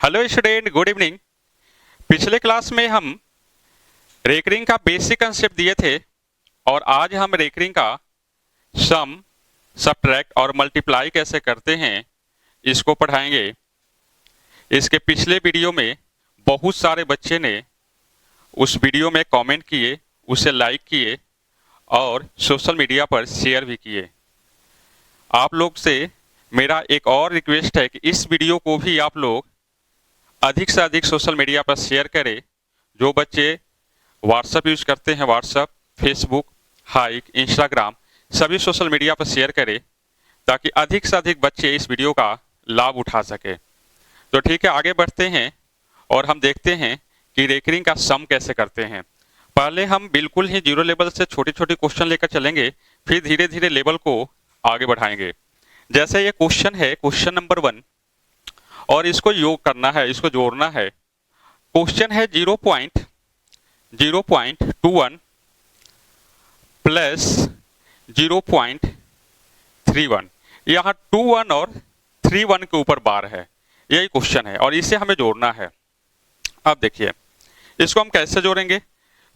Hello student, good evening. पिछले class में हम रेकरिंग का बेसिक कंसेप्ट दिए थे और आज हम रेकरिंग का सम, सब्ट्रैक्ट और मल्टीप्लाई कैसे करते हैं इसको पढ़ाएंगे। इसके पिछले वीडियो में बहुत सारे बच्चे ने उस वीडियो में कमेंट किए, उसे लाइक किए और सोशल मीडिया पर शेयर भी किए। आप लोग से मेरा एक और रिक्वेस्ट है कि इस वीडियो को भी आप लोग अधिक से अधिक सोशल मीडिया पर शेयर करें। जो बच्चे व्हाट्सएप यूज करते हैं, व्हाट्सएप, फेसबुक, हाइक, इंस्टाग्राम, सभी सोशल मीडिया पर शेयर करें ताकि अधिक से अधिक बच्चे इस वीडियो का लाभ उठा सके। तो ठीक है, आगे बढ़ते हैं और हम देखते हैं कि रेकरिंग का सम कैसे करते हैं। पहले हम बिल्कुल ही जीरो लेवल से छोटे छोटे क्वेश्चन लेकर चलेंगे, फिर धीरे धीरे लेवल को आगे बढ़ाएंगे। जैसे ये क्वेश्चन है, क्वेश्चन नंबर 1, और इसको योग करना है, इसको जोड़ना है। क्वेश्चन है 0.21 प्लस 0.31। यहाँ 21 और 31 के ऊपर बार है, यही क्वेश्चन है और इसे हमें जोड़ना है। अब देखिए इसको हम कैसे जोड़ेंगे।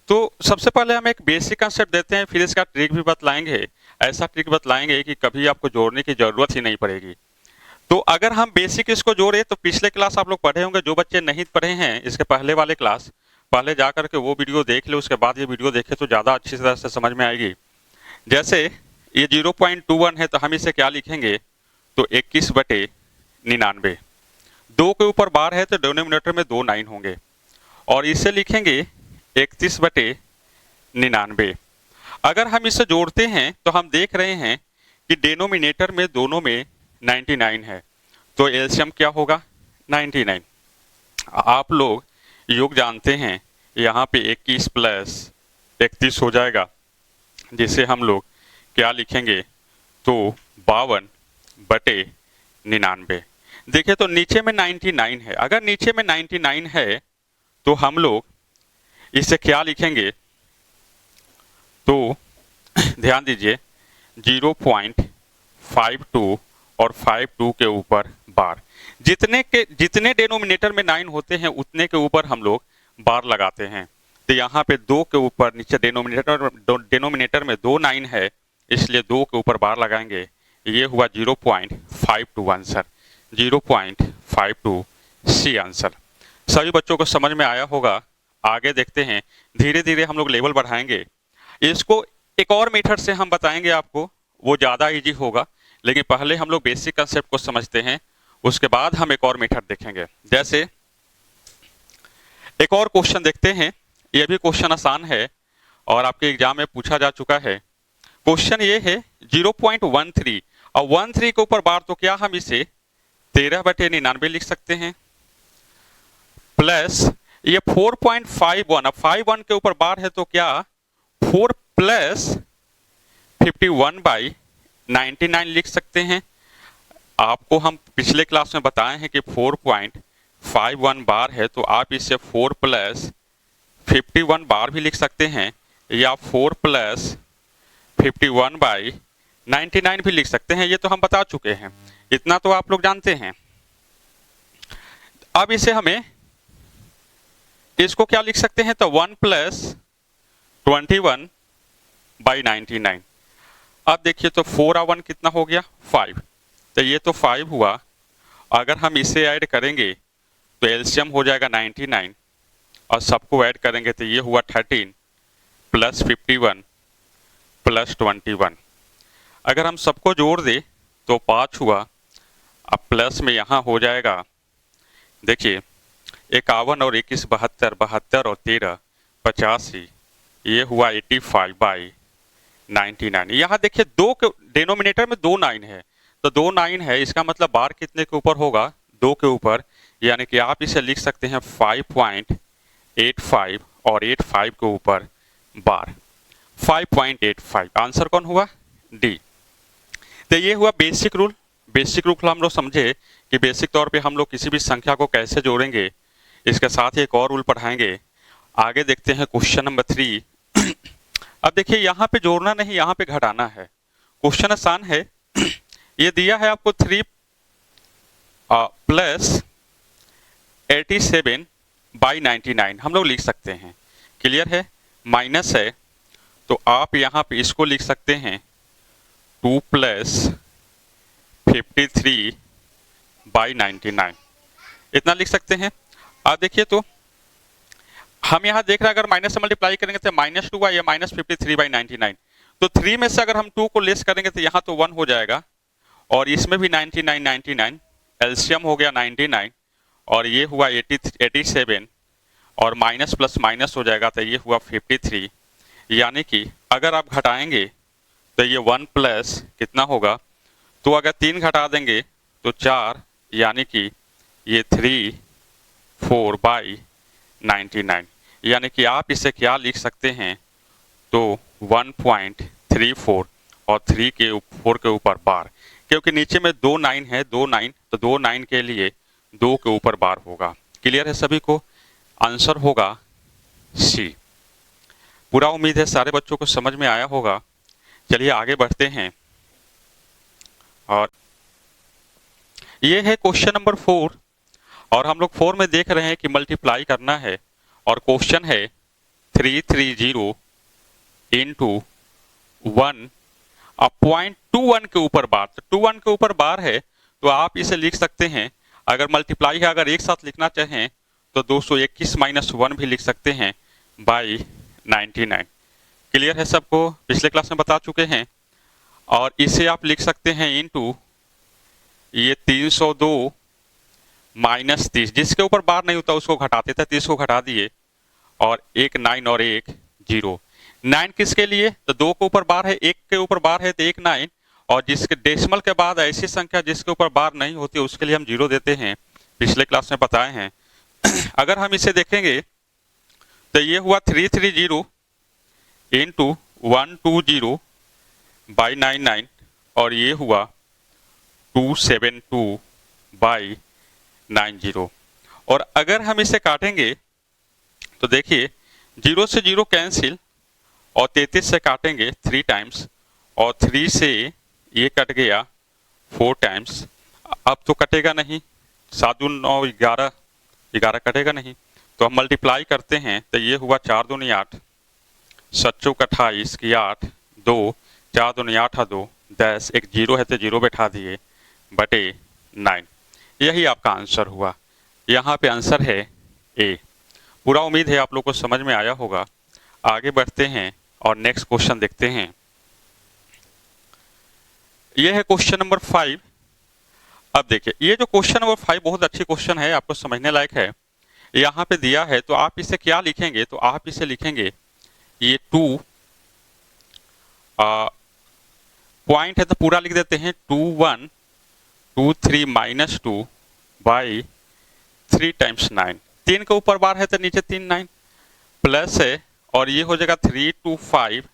तो सबसे पहले हम एक बेसिक कंसेप्ट देते हैं, फिर इसका ट्रिक भी बतलाएंगे। ऐसा ट्रिक बतलाएंगे कि कभी आपको जोड़ने की जरूरत ही नहीं पड़ेगी। तो अगर हम बेसिक इसको जोड़े तो पिछले क्लास आप लोग पढ़े होंगे। जो बच्चे नहीं पढ़े हैं इसके पहले वाले क्लास, पहले जा करके वो वीडियो देख ले, उसके बाद ये वीडियो देखे तो ज़्यादा अच्छी तरह से समझ में आएगी। जैसे ये 0.21 है तो हम इसे क्या लिखेंगे, तो 21/99। 2 के ऊपर बार है तो डिनोमिनेटर में 2 9 होंगे और इसे लिखेंगे 31/99। अगर हम इसे जोड़ते हैं तो हम देख रहे हैं कि डिनोमिनेटर में दोनों में 99 है, तो एलसीएम क्या होगा, 99। आप लोग योग जानते हैं, यहाँ पे 21 प्लस 31 हो जाएगा, जिसे हम लोग क्या लिखेंगे, तो 52/99। देखिए तो नीचे में 99 है। अगर नीचे में 99 है तो हम लोग इसे क्या लिखेंगे, तो ध्यान दीजिए 0.52 और 52 के ऊपर बार, जितने डिनोमिनेटर में 9 होते हैं उतने के ऊपर हम लोग बार लगाते हैं। तो यहाँ पे 2 के ऊपर, नीचे डिनोमिनेटर में 2 9 है, इसलिए 2 के ऊपर बार लगाएंगे। ये हुआ 0.52 आंसर, 0.52 सी आंसर। सभी बच्चों को समझ में आया होगा। आगे देखते हैं, धीरे धीरे हम लोग लेवल बढ़ाएंगे। इसको एक और मेथड से हम बताएंगे आपको, वो ज़्यादा इजी होगा, लेकिन पहले हम लोग बेसिक कंसेप्ट को समझते हैं, उसके बाद हम एक और मेथड देखेंगे। जैसे एक और क्वेश्चन देखते हैं, यह भी क्वेश्चन आसान है और आपके एग्जाम में पूछा जा चुका है। क्वेश्चन ये है 0.13 और 13 के ऊपर बार, तो क्या हम इसे 13/99 लिख सकते हैं, प्लस ये 4.51, अब 51 के ऊपर बार है तो क्या 4 प्लस 51/99 लिख सकते हैं। आपको हम पिछले क्लास में बताए हैं कि 4.51 बार है तो आप इसे 4 प्लस 51 बार भी लिख सकते हैं या 4 प्लस 51/99 भी लिख सकते हैं। ये तो हम बता चुके हैं, इतना तो आप लोग जानते हैं। अब इसे हमें, इसको क्या लिख सकते हैं, तो 1 प्लस 21/99। अब देखिए तो 4 और 1 कितना हो गया, 5, तो ये तो 5 हुआ। अगर हम इसे ऐड करेंगे तो एलसीएम हो जाएगा 99 और सबको ऐड करेंगे तो ये हुआ 13 प्लस 51 प्लस 21। अगर हम सबको जोड़ दे तो 5 हुआ। अब प्लस में यहाँ हो जाएगा, देखिए 51 और 21 72, 72 और 13 85, ये हुआ 85/99। यहाँ देखिए 2 के डिनोमिनेटर में 2 9 है, तो 2 9 है, इसका मतलब बार कितने के ऊपर होगा, 2 के ऊपर, यानी कि आप इसे लिख सकते हैं 5.85 और 85 के ऊपर बार, 5.85। आंसर कौन हुआ, डी। तो ये हुआ बेसिक रूल। बेसिक रूल हम लोग समझे कि बेसिक तौर पे हम लोग किसी भी संख्या को कैसे जोड़ेंगे। इसके साथ ही एक और रूल पढ़ाएंगे। आगे देखते हैं क्वेश्चन नंबर 3। अब देखिए यहाँ पे जोड़ना नहीं, यहाँ पे घटाना है। क्वेश्चन आसान है। ये दिया है आपको 3 प्लस 87/99 हम लोग लिख सकते हैं। क्लियर है? माइनस है तो आप यहाँ पे इसको लिख सकते हैं 2 + 53/99, इतना लिख सकते हैं। अब देखिए तो हम यहाँ देख रहे हैं अगर माइनस से मल्टीप्लाई करेंगे तो -2 या -53/99, तो 3 में से अगर हम 2 को लेस करेंगे तो यहाँ तो 1 हो जाएगा और इसमें भी 99 एलसीएम हो गया 99 और ये हुआ 87 और माइनस प्लस माइनस हो जाएगा तो ये हुआ 53। यानी कि अगर आप घटाएंगे तो ये 1 प्लस कितना होगा, तो अगर 3 घटा देंगे तो 4, यानी कि ये 34/99। यानी कि आप इसे क्या लिख सकते हैं, तो 1.34 और 4 के ऊपर बार, क्योंकि नीचे में 2 9 है, 2 9 तो 2 9 के लिए 2 के ऊपर बार होगा। क्लियर है सभी को? आंसर होगा सी। पूरा उम्मीद है सारे बच्चों को समझ में आया होगा। चलिए आगे बढ़ते हैं और ये है क्वेश्चन नंबर 4 और हम लोग 4 में देख रहे हैं कि मल्टीप्लाई करना है और क्वेश्चन है 330 × 1 अब 0.21 के ऊपर बार, तो 21 के ऊपर बार है तो आप इसे लिख सकते हैं। अगर मल्टीप्लाई है अगर एक साथ लिखना चाहें तो 221 - 1 भी लिख सकते हैं /99। क्लियर है सबको? पिछले क्लास में बता चुके हैं। और इसे आप लिख सकते हैं इनटू ये 302 - 30, जिसके ऊपर बार नहीं होता उसको घटाते थे, 30 को घटा दिए और एक 9 और एक 0। 9 किसके लिए? तो 2 के ऊपर बार है, 1 के ऊपर बार है तो 1 9, और जिसके डेसिमल के बाद ऐसी संख्या जिसके ऊपर बार नहीं होती उसके लिए हम 0 देते हैं, पिछले क्लास में बताए हैं। अगर हम इसे देखेंगे तो ये हुआ 330 × 120/99 और ये हुआ 272/90। और अगर हम इसे काटेंगे तो देखिए 0 से 0 कैंसिल और 33 से काटेंगे 3 टाइम्स और 3 से ये कट गया 4 टाइम्स। अब तो कटेगा नहीं, 7 दूनी 9 11, 11 कटेगा नहीं, तो हम मल्टीप्लाई करते हैं तो ये हुआ 4 दूनी 8, 7 चौक 28 की 8, 2 4 दूनी 8 2 10, एक 0 है तो 0 बैठा दिए /9। यही आपका आंसर हुआ। यहाँ पे आंसर है ए। पूरा उम्मीद है आप लोग को समझ में आया होगा। आगे बढ़ते हैं और नेक्स्ट क्वेश्चन देखते हैं। यह है क्वेश्चन नंबर 5। अब देखिए ये जो क्वेश्चन नंबर 5 बहुत अच्छी क्वेश्चन है, आपको समझने लायक है। यहाँ पे दिया है तो आप इसे क्या लिखेंगे, तो आप इसे लिखेंगे ये 2 पॉइंट है तो पूरा लिख देते हैं 2123 - 2/3 × 9। 3 के ऊपर बार है तो नीचे 3 9 प्लस है और ये हो जाएगा 325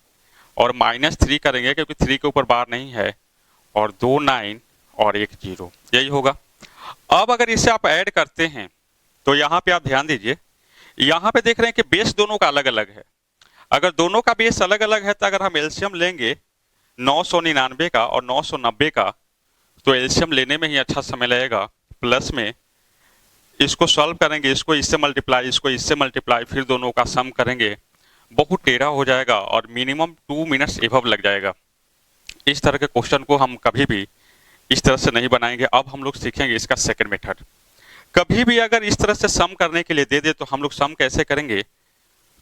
और -3 करेंगे क्योंकि 3 के ऊपर बार नहीं है और 2 9 और एक 0, यही होगा। अब अगर इसे आप ऐड करते हैं तो यहाँ पे आप ध्यान दीजिए, यहाँ पे देख रहे हैं कि बेस दोनों का अलग अलग है। अगर दोनों का बेस अलग अलग है तो अगर हम एलसीएम लेंगे 999 का और 990 का तो एलसीएम लेने में ही अच्छा समय लगेगा। प्लस में इसको सॉल्व करेंगे, इसको इससे मल्टीप्लाई, इसको इससे मल्टीप्लाई, फिर दोनों का सम करेंगे, बहुत टेढ़ा हो जाएगा और मिनिमम 2 मिनट्स एबव लग जाएगा। इस तरह के क्वेश्चन को हम कभी भी इस तरह से नहीं बनाएंगे। अब हम लोग सीखेंगे इसका सेकंड मेथड। कभी भी अगर इस तरह से सम करने के लिए दे दे तो हम लोग सम कैसे करेंगे,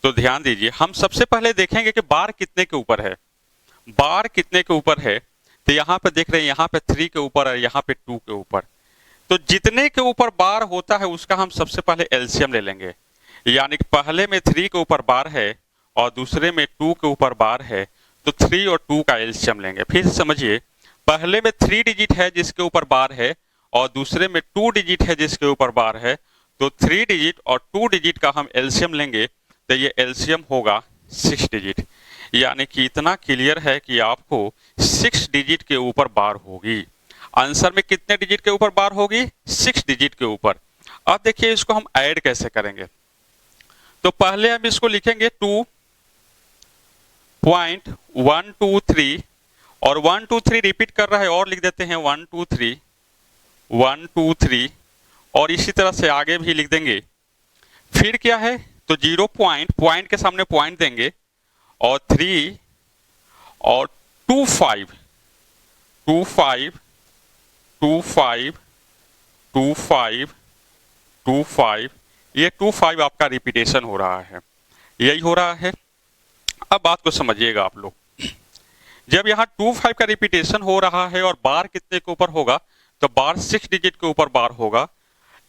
तो ध्यान दीजिए। हम सबसे पहले देखेंगे कि बार कितने के ऊपर है। बार कितने के ऊपर है तो यहाँ पे देख रहे हैं, यहाँ पे 3 के ऊपर है, यहाँ पे 2 के ऊपर। तो जितने के ऊपर बार होता है उसका हम सबसे पहले एलसीएम ले लेंगे। यानी कि पहले में 3 के ऊपर बार है और दूसरे में 2 के ऊपर बार है तो 3 और 2 का एलसीएम लेंगे। फिर समझिए, पहले में 3 डिजिट है जिसके ऊपर बार है और दूसरे में 2 डिजिट है जिसके ऊपर बार है, तो 3 डिजिट और 2 डिजिट का हम एलसीएम लेंगे तो ये एलसीएम होगा 6 डिजिट। यानी कि इतना क्लियर है कि आपको 6 डिजिट के ऊपर बार होगी। आंसर में कितने डिजिट के ऊपर बार होगी? 6 डिजिट के ऊपर। अब देखिए इसको हम ऐड कैसे करेंगे, तो पहले हम इसको लिखेंगे 2.123 और 1 2 3 रिपीट कर रहा है और लिख देते हैं 1 2 3 1 2 3 और इसी तरह से आगे भी लिख देंगे। फिर क्या है, तो 0 पॉइंट, पॉइंट के सामने पॉइंट देंगे, और 3 और 2 5 2 5 2 5 2 5 2 5, ये 2 5 आपका रिपीटेशन हो रहा है, यही हो रहा है। अब बात को समझिएगा आप लोग, जब यहाँ 2 5 का रिपीटेशन हो रहा है और बार कितने के ऊपर होगा, तो बार 6 डिजिट के ऊपर बार होगा।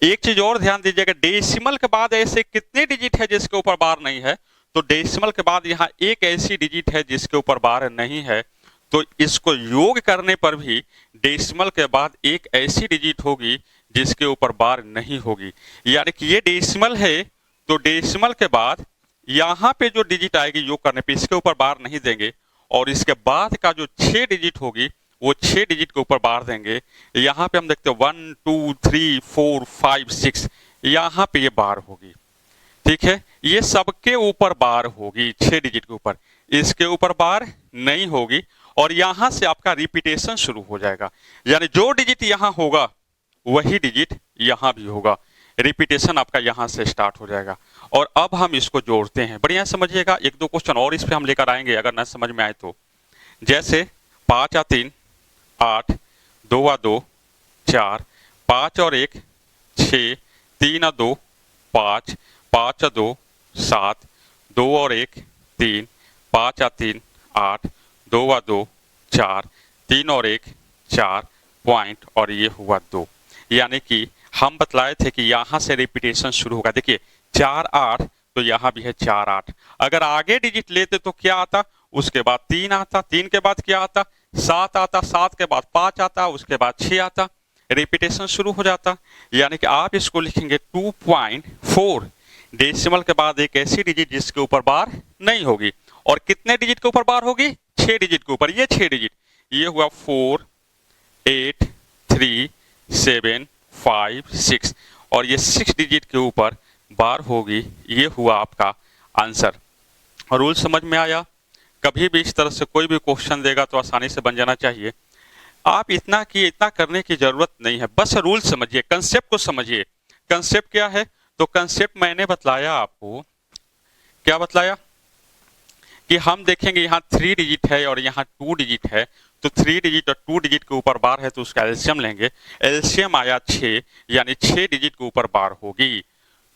एक चीज और ध्यान दीजिएगा, डेसिमल के बाद ऐसे कितने डिजिट है जिसके ऊपर बार नहीं है, तो डेसिमल के बाद यहाँ एक ऐसी डिजिट है जिसके ऊपर बार नहीं है, तो इसको योग करने पर भी डेसिमल के बाद एक ऐसी डिजिट होगी जिसके ऊपर बार नहीं होगी। यानी कि ये डेसिमल है, तो डेसिमल के बाद यहाँ पे जो डिजिट आएगी योग करने पे, इसके ऊपर बार नहीं देंगे, और इसके बाद का जो 6 डिजिट होगी वो 6 डिजिट के ऊपर बार देंगे। यहाँ पे हम देखते हैं 1 2 3 4 5 6, यहाँ पे ये बार होगी, ठीक है। ये सबके ऊपर बार होगी 6 डिजिट के ऊपर, इसके ऊपर बार नहीं होगी, और यहां से आपका रिपीटेशन शुरू हो जाएगा। यानी जो डिजिट यहां होगा वही डिजिट यहां भी होगा, रिपीटेशन आपका यहां से स्टार्ट हो जाएगा। और अब हम इसको जोड़ते हैं, बढ़िया समझिएगा। एक दो क्वेश्चन और इस पे हम लेकर आएंगे अगर न समझ में आए तो। जैसे 5 और 3 8, 2 और 2 4, 5 और 1 6, 3 और 2 5, 5 और 2 7, 2 और 1 3, 5 और 3 8, 2 और 2 4, 3 और 1 4 पॉइंट, और ये हुआ 2। यानी कि हम बतलाए थे कि यहाँ से रिपीटेशन शुरू होगा। देखिए 4 8, तो यहाँ भी है 4 8। अगर आगे डिजिट लेते तो क्या आता, उसके बाद 3 आता, 3 के बाद क्या आता, 7 आता, 7 के बाद 5 आता, उसके बाद 6 आता, रिपीटेशन शुरू हो जाता। यानी कि आप इसको लिखेंगे 2.4, डेसिमल के बाद एक ऐसी डिजिट जिसके ऊपर बार नहीं होगी, और कितने डिजिट के ऊपर बार होगी, 6 डिजिट के ऊपर। ये 6 डिजिट, ये हुआ 4 8 3 7 5 6, और ये 6 डिजिट के ऊपर बार होगी। ये हुआ आपका आंसर। और रूल समझ में आया। कभी भी इस तरह से कोई भी क्वेश्चन देगा तो आसानी से बन जाना चाहिए। आप इतना करने की जरूरत नहीं है, बस रूल समझिए, कंसेप्ट को समझिए। कंसेप्ट क्या है, तो कंसेप्ट मैंने बतलाया आपको, क्या बतलाया कि हम देखेंगे यहाँ 3 डिजिट है और यहाँ 2 डिजिट है, तो 3 डिजिट और 2 डिजिट के ऊपर बार है तो उसका एलसीएम लेंगे। एलसीएम आया 6, यानी 6 डिजिट के ऊपर बार होगी।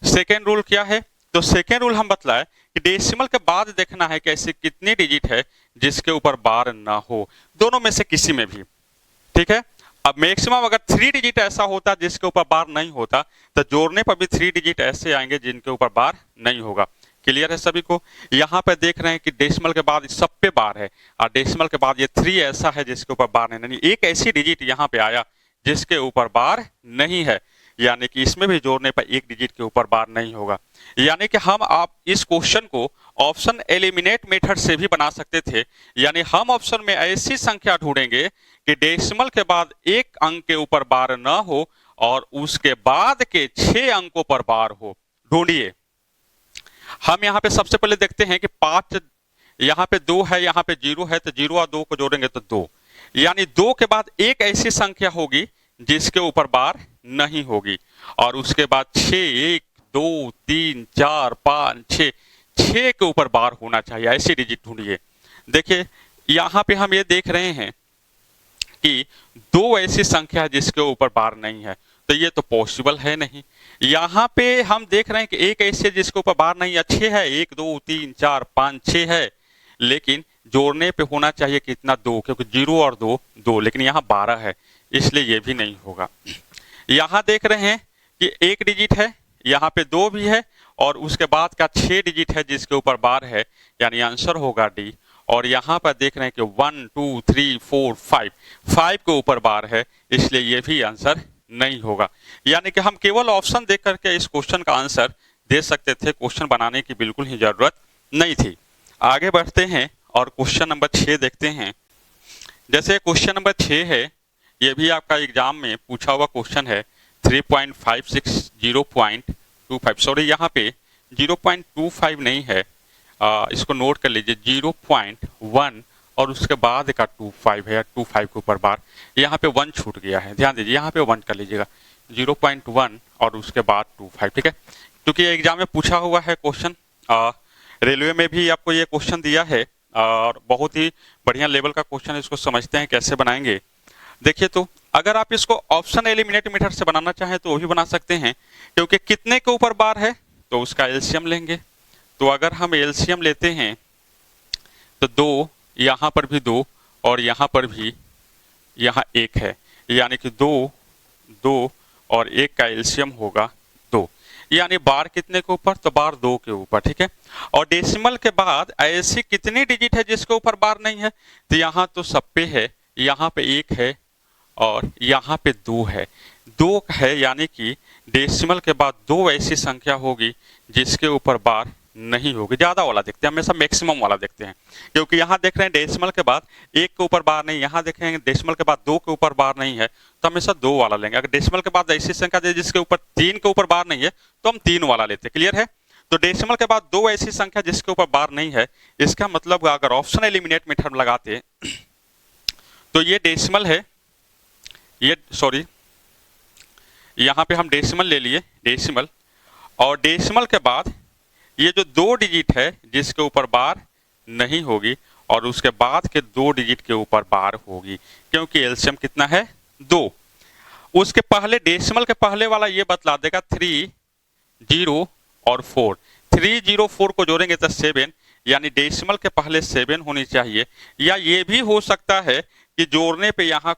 सेकेंड रूल क्या है, तो सेकेंड रूल हम बतलाए कि डेसिमल के बाद देखना है कि ऐसे कितनी डिजिट है जिसके ऊपर बार ना हो, दोनों में से किसी में भी, ठीक है। अब मैक्सिमम अगर 3 डिजिट ऐसा होता जिसके ऊपर बार नहीं होता, तो जोड़ने पर भी 3 डिजिट ऐसे आएंगे जिनके ऊपर बार नहीं होगा। क्लियर है सभी को। यहाँ पे देख रहे हैं कि डेसिमल के बाद सब पे बार है, और डेसिमल के बाद ये 3 ऐसा है जिसके ऊपर बार नहीं, एक ऐसी डिजिट यहाँ पे आया जिसके ऊपर बार नहीं है, यानी कि इसमें भी जोड़ने पर एक डिजिट के ऊपर बार नहीं होगा। यानी कि हम आप इस क्वेश्चन को ऑप्शन एलिमिनेट मेथड से भी बना सकते थे। यानी हम ऑप्शन में ऐसी संख्या ढूंढेंगे कि डेसिमल के बाद एक अंक के ऊपर बार ना हो और उसके बाद के 6 अंकों पर बार हो। ढूंढिए। हम यहाँ पे सबसे पहले देखते हैं कि 5, यहाँ पे 2 है, यहाँ पे 0 है, तो 0 और 2 को जोड़ेंगे तो 2, यानी 2 के बाद एक ऐसी संख्या होगी जिसके ऊपर बार नहीं होगी, और उसके बाद 6 1 2 3 4 5 6 6 के ऊपर बार होना चाहिए। ऐसी डिजिट ढूंढिए। देखिए यहाँ पे हम ये देख रहे हैं कि 2 ऐसी संख्या जिसके ऊपर बार नहीं है, तो ये तो पॉसिबल है नहीं। यहाँ पे हम देख रहे हैं कि एक ऐसे जिसके ऊपर बार नहीं, अच्छे है 1 2 3 4 5 6 है, लेकिन जोड़ने पे होना चाहिए कितना 2, क्योंकि 0 और 2 2, लेकिन यहाँ 12 है, इसलिए ये भी नहीं होगा। यहाँ देख रहे हैं कि एक डिजिट है, यहाँ पे 2 भी है, और उसके बाद का 6 डिजिट है जिसके ऊपर बार है, यानी आंसर होगा डी। और यहाँ पर देख रहे हैं कि 1 2 3 4 5 के ऊपर बार है, इसलिए ये भी आंसर नहीं होगा। यानी कि हम केवल ऑप्शन देख करके इस क्वेश्चन का आंसर दे सकते थे, क्वेश्चन बनाने की बिल्कुल ही जरूरत नहीं थी। आगे बढ़ते हैं और क्वेश्चन नंबर 6 देखते हैं। जैसे क्वेश्चन नंबर 6 है, ये भी आपका एग्जाम में पूछा हुआ क्वेश्चन है। 3.56 0.25, सॉरी यहाँ पे 0.25 नहीं है, इसको नोट कर लीजिए। 0.1 और उसके बाद का 25 है, 25 के ऊपर बार, यहाँ पे 1 छूट गया है, ध्यान दीजिए, यहाँ पे 1 कर लीजिएगा। 0.1 और उसके बाद 25, ठीक है। क्योंकि एग्जाम में पूछा हुआ है क्वेश्चन, रेलवे में भी आपको ये क्वेश्चन दिया है और बहुत ही बढ़िया लेवल का क्वेश्चन है। इसको समझते हैं कैसे बनाएंगे। देखिए, तो अगर आप इसको ऑप्शन एलिमिनेट मेथड से बनाना चाहें तो वो भी बना सकते हैं, क्योंकि कितने के ऊपर बार है तो उसका एलसीएम लेंगे। तो अगर हम एलसीएम लेते हैं तो 2, यहाँ पर भी 2 और यहाँ पर भी यहाँ 1 है, यानी कि 2, 2 और 1 का एलसीएम होगा 2, यानी बार कितने के ऊपर, तो बार 2 के ऊपर, ठीक है। और डेसिमल के बाद ऐसी कितनी डिजिट है जिसके ऊपर बार नहीं है, तो यहाँ तो सब पे है, यहाँ पे 1 है और यहाँ पे 2 है, 2 है, यानी कि डेसिमल के बाद 2 ऐसी संख्या होगी जिसके ऊपर बार नहीं होगी। ज्यादा वाला देखते हैं, हमेशा मैक्सिमम वाला देखते हैं, क्योंकि यहाँ देख रहे हैं डेसिमल के बाद 1 के ऊपर बार नहीं, यहाँ देख रहे हैं डेसिमल के बाद 2 के ऊपर बार नहीं है, तो हमेशा 2 वाला लेंगे। अगर डेसिमल के बाद ऐसी संख्या दे जिसके ऊपर 3 के ऊपर बार नहीं है तो हम 3 वाला लेते हैं। क्लियर है। तो डेसिमल के बाद 2 ऐसी संख्या जिसके ऊपर बार नहीं है, इसका मतलब अगर ऑप्शन एलिमिनेट मेथड लगाते तो ये डेसिमल है, ये सॉरी यहाँ पे हम डेसिमल ले लिए, डेसिमल, और डेसिमल के बाद ये जो 2 डिजिट है जिसके ऊपर बार नहीं होगी और उसके बाद के 2 डिजिट के ऊपर बार होगी, क्योंकि एलसीएम कितना है 2। उसके पहले डेसिमल के पहले वाला ये बतला देगा 3, 0 और 4। 3, 0, 4 को जोड़ेंगे तो 7, यानी डेसिमल के पहले 7 होनी चाहिए। या ये भी हो सकता है कि जोड़ने पे यहाँ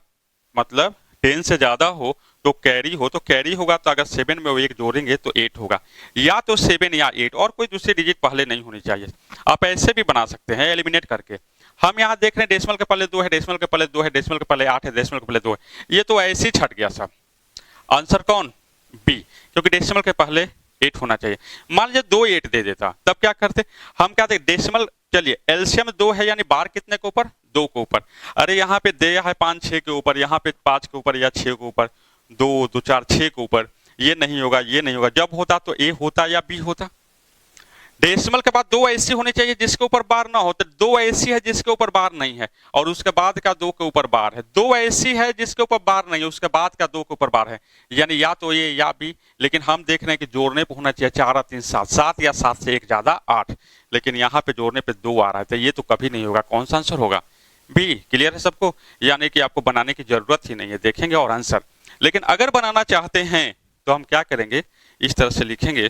मतलब 10 से ज्यादा हो तो कैरी हो, तो कैरी होगा तो अगर 7 में वो 1 जोड़ेंगे तो 8 होगा, या तो 7 या 8, और कोई दूसरी डिजिट पहले नहीं होनी चाहिए। आप ऐसे भी बना सकते हैं एलिमिनेट करके। हम यहाँ देख रहे हैं डेसिमल के पहले 2 है, डेसिमल के पहले 2 है, डेसिमल के पहले 8 है, डेसिमल के पहले 2 है, ये तो ऐसे ही छट गया सब। आंसर कौन, बी, क्योंकि डेसिमल के पहले 8 होना चाहिए। मान लीजिए 2 8 दे देता, तब क्या करते हम, क्या थे डेसिमल, चलिए एलसीएम 2 है, यानी बार कितने के ऊपर, 2 के ऊपर। अरे यहाँ पे दिया है 5 6 के ऊपर, यहाँ पे 5 के ऊपर या 6 के ऊपर, 2 2 4 6 के ऊपर, ये नहीं होगा, ये नहीं होगा। जब होता तो ए होता या बी होता। डेसिमल के बाद 2 ऐसी होनी चाहिए जिसके ऊपर बार ना हो, तो 2 ऐसी है जिसके ऊपर बार नहीं है और उसके बाद का 2 के ऊपर बार है। 2 ऐसी है जिसके ऊपर बार नहीं है, उसके बाद का 2 के ऊपर बार है, यानी या तो ये या बी। लेकिन हम देख रहे हैं कि जोड़ने पे होना चाहिए 4 3 7, 7 या 7 से 1 ज्यादा 8, लेकिन यहाँ पे जोड़ने पे 2 आ रहा है, तो ये तो कभी नहीं होगा। कौन सा आंसर होगा, बी। क्लियर है सबको, यानी कि आपको बनाने की जरूरत ही नहीं है, देखेंगे और आंसर। लेकिन अगर बनाना चाहते हैं तो हम क्या करेंगे, इस तरह से लिखेंगे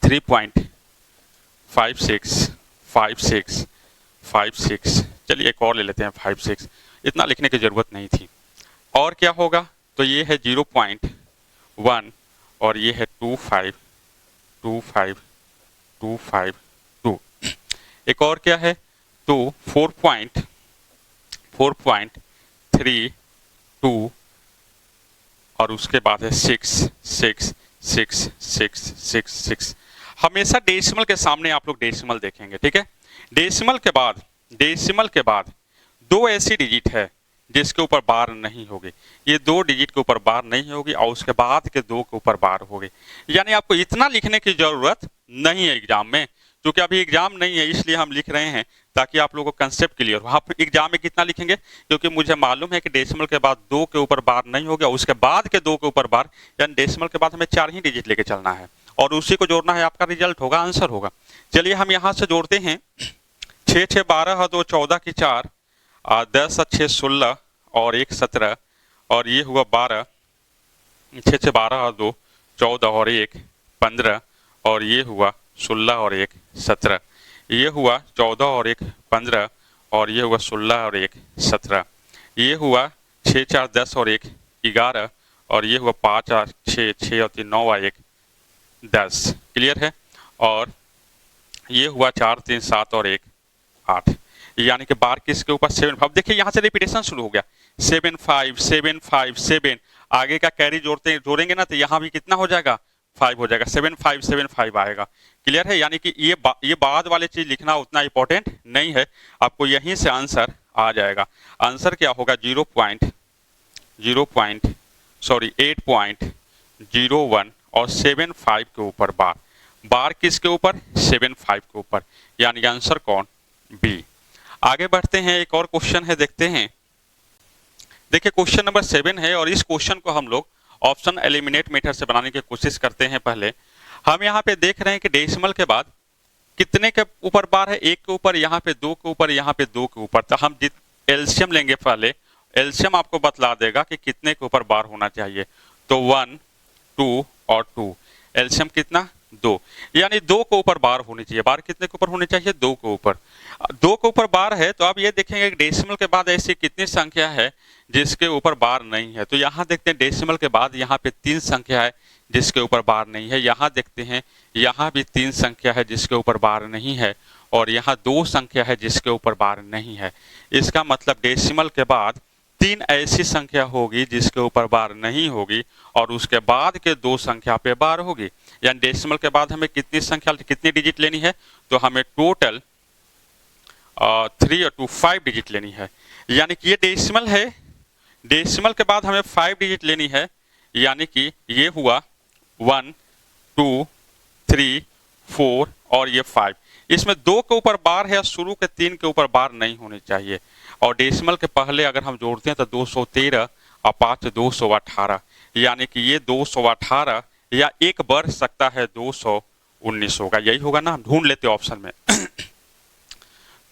3.565656। चलिए एक और ले लेते हैं 56, इतना लिखने की जरूरत नहीं थी। और क्या होगा, तो ये है 0.1 और ये है 2525252। एक और क्या है, तो 4.32 और उसके बाद है 6666666। हमेशा डेसिमल के सामने आप लोग डेसिमल देखेंगे, ठीक है। डेसिमल के बाद 2 ऐसी डिजिट है जिसके ऊपर बार नहीं होगी, ये 2 डिजिट के ऊपर बार नहीं होगी और उसके बाद के 2 के ऊपर बार होगी। यानी आपको इतना लिखने की जरूरत नहीं है एग्जाम में, क्योंकि अभी एग्जाम नहीं है इसलिए हम लिख रहे हैं ताकि आप लोगों को कंसेप्ट क्लियर हो। आप एग्जाम में कितना लिखेंगे, क्योंकि मुझे मालूम है कि डेसिमल के बाद 2 के ऊपर बार नहीं होगा, उसके बाद के 2 के ऊपर बार, यानी डेसिमल के बाद हमें 4 ही डिजिट लेके चलना है और उसी को जोड़ना है, आपका रिजल्ट होगा, आंसर होगा। चलिए हम यहाँ से जोड़ते हैं, 6 6 12 2 14 की 4, 10 6 16 और 1 17 और ये हुआ 12, 6 6 12 2 14 और 1 15 और ये हुआ 16 और 1 17, ये हुआ 14 और 1 15 और ये हुआ 16 और 1 17, ये हुआ 6 4 10 और 1 11 और ये हुआ 5 8 6 6 और 3 9 और 1 10। क्लियर है। और ये हुआ 4 3 7 और 1 8, यानी कि बार किसके ऊपर 7 5। देखिए यहाँ से रिपीटेशन शुरू हो गया, 7 5 7 5 7, आगे का कैरी जोड़ेंगे ना तो यहाँ भी कितना हो जाएगा, 5 हो जाएगा, 7 5 7 5 आएगा। क्लियर है। यानी कि ये बाद वाले चीज लिखना उतना इंपॉर्टेंट नहीं है, आपको यहीं से आंसर आ जाएगा। आंसर क्या होगा, 8.01 और 75 के ऊपर बार किसके ऊपर, 75 के ऊपर, यानी आंसर कौन, बी। आगे बढ़ते हैं, एक और क्वेश्चन है देखते हैं। देखिए क्वेश्चन नंबर 7 है और इस क्वेश्चन को हम लोग ऑप्शन एलिमिनेट मेथड से बनाने की कोशिश करते हैं। पहले हम यहाँ पे देख रहे हैं कि डेसिमल के बाद कितने के ऊपर बार है, एक के ऊपर, यहाँ पे दो के ऊपर, यहाँ पे दो के ऊपर। तो हम एलसीएम लेंगे, पहले एलसीएम आपको बतला देगा कि कितने के ऊपर बार होना चाहिए। तो 1, 2 और 2, एलसीएम कितना, 2, यानी 2 के ऊपर बार होनी चाहिए। बार कितने के ऊपर होनी चाहिए, 2 के ऊपर। 2 के ऊपर बार है तो आप ये देखेंगे कि डेसिमल के बाद ऐसी कितनी संख्या है जिसके ऊपर बार नहीं है। तो यहाँ देखते हैं डेसिमल के बाद यहाँ पे 3 संख्या है जिसके ऊपर बार नहीं है। यहाँ देखते हैं यहाँ भी 3 संख्या है जिसके ऊपर बार नहीं है, और यहाँ 2 संख्या है जिसके ऊपर बार नहीं है। इसका मतलब डेसिमल के बाद 3 ऐसी संख्या होगी जिसके ऊपर बार नहीं होगी, और उसके बाद के 2 संख्या पे बार होगी। यानी डेसिमल के बाद हमें कितनी संख्या, कितनी डिजिट लेनी है, तो हमें टोटल 3 और 2 5 डिजिट लेनी है। यानी कि ये डेसिमल है, डेसिमल के बाद हमें 5 डिजिट लेनी है। यानी कि ये हुआ 1, 2, 3, 4 और ये 5। इसमें 2 के ऊपर बार है, शुरू के 3 के ऊपर बार नहीं होनी चाहिए। और डेसिमल के पहले अगर हम जोड़ते हैं तो 213 और 5 218, यानी कि ये 218 या एक बढ़ सकता है 219 होगा। यही होगा ना, ढूंढ लेते ऑप्शन में।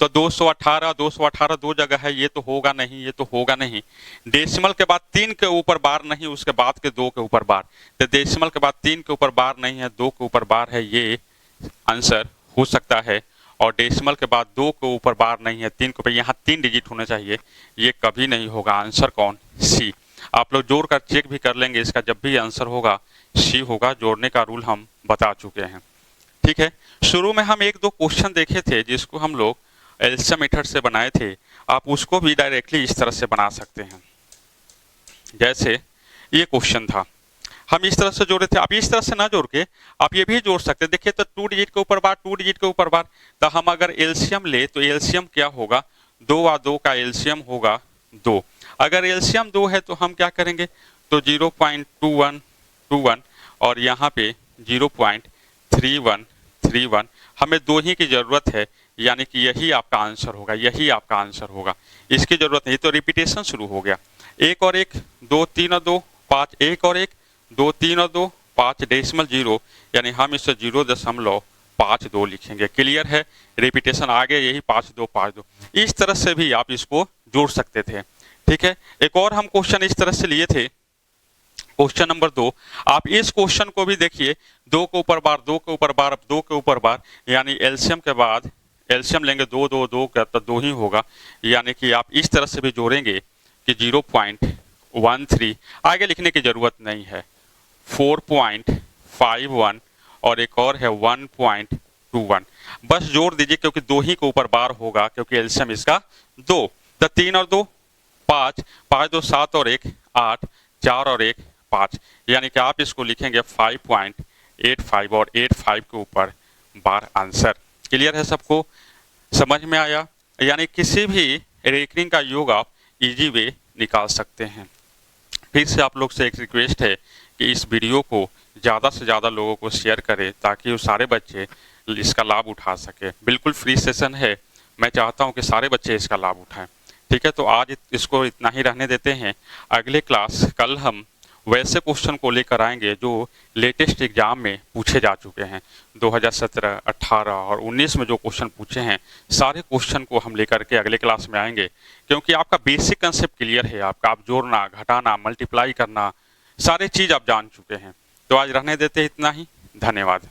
तो 218 दो जगह है, ये तो होगा नहीं, ये तो होगा नहीं। डेसिमल के बाद 3 के ऊपर बार नहीं, उसके बाद के 2 के ऊपर बार। तो डेसिमल के बाद 3 के ऊपर बार नहीं है, 2 के ऊपर बार है, ये आंसर हो सकता है। और डेसिमल के बाद 2 के ऊपर बार नहीं है, 3 के ऊपर, यहाँ 3 डिजिट होने चाहिए, ये कभी नहीं होगा। आंसर कौन, सी। आप लोग जोड़ कर चेक भी कर लेंगे, इसका जब भी आंसर होगा सी होगा। जोड़ने का रूल हम बता चुके हैं, ठीक है। शुरू में हम 1-2 क्वेश्चन देखे थे जिसको हम लोग एलसीएम मेथड से बनाए थे, आप उसको भी डायरेक्टली इस तरह से बना सकते हैं। जैसे ये क्वेश्चन था, हम इस तरह से जोड़े थे। आप इस तरह से ना जोड़ के आप ये भी जोड़ सकते हैं। देखिए तो 2 डिजिट के ऊपर बार, 2 डिजिट के ऊपर बार। तो हम अगर एलसीएम ले तो एलसीएम क्या होगा, 2 और 2 का एलसीएम होगा 2। अगर एलसीएम 2 है तो हम क्या करेंगे, तो 0.2121 और यहाँ पे 0.3131। हमें 2 ही की जरूरत है, यानी कि यही आपका आंसर होगा, यही आपका आंसर होगा। इसकी जरूरत नहीं, तो रिपीटेशन शुरू हो गया। 1 और 1, 2, 3 और 2, 5, 1 और 1, 2, 3 और 2, 5 डेसिमल 0, यानी हम इसे 0.52 लिखेंगे। क्लियर है, रिपीटेशन आगे यही 5252। इस तरह से भी आप इसको जोड़ सकते थे, ठीक है। एक और हम क्वेश्चन इस तरह से लिए थे, क्वेश्चन नंबर 2। आप इस क्वेश्चन को भी देखिए, 2 के ऊपर बार, 2 के ऊपर बार, 2 के ऊपर बार, यानी एलसीएम के बाद एलसीएम लेंगे 2, 2, 2 का तो 2 ही होगा। यानी कि आप इस तरह से भी जोड़ेंगे कि 0.13, आगे लिखने की जरूरत नहीं है, 4.51 और एक और है 1.21। बस जोड़ दीजिए, क्योंकि 2 ही के ऊपर बार होगा, क्योंकि एलसीएम इसका 2। तो 3 और 2 5, 5 2 7 और 1 8, 4 और 1 5, यानी कि आप इसको लिखेंगे 5.85 और 85 के ऊपर बार आंसर। क्लियर है, सबको समझ में आया। यानी किसी भी रेकरिंग का योग आप इजी वे निकाल सकते हैं। फिर से आप लोग से एक रिक्वेस्ट है कि इस वीडियो को ज़्यादा से ज़्यादा लोगों को शेयर करें, ताकि वो सारे बच्चे इसका लाभ उठा सके। बिल्कुल फ्री सेशन है, मैं चाहता हूं कि सारे बच्चे इसका लाभ उठाएं, ठीक है। तो आज इसको इतना ही रहने देते हैं। अगले क्लास कल हम वैसे क्वेश्चन को लेकर आएंगे जो लेटेस्ट एग्जाम में पूछे जा चुके हैं। 2017, 18 और 19 में जो क्वेश्चन पूछे हैं, सारे क्वेश्चन को हम लेकर के अगले क्लास में आएंगे, क्योंकि आपका बेसिक कंसेप्ट क्लियर है। आपका आप जोड़ना, घटाना, मल्टीप्लाई करना, सारे चीज़ आप जान चुके हैं। तो आज रहने देते हैं इतना ही। धन्यवाद।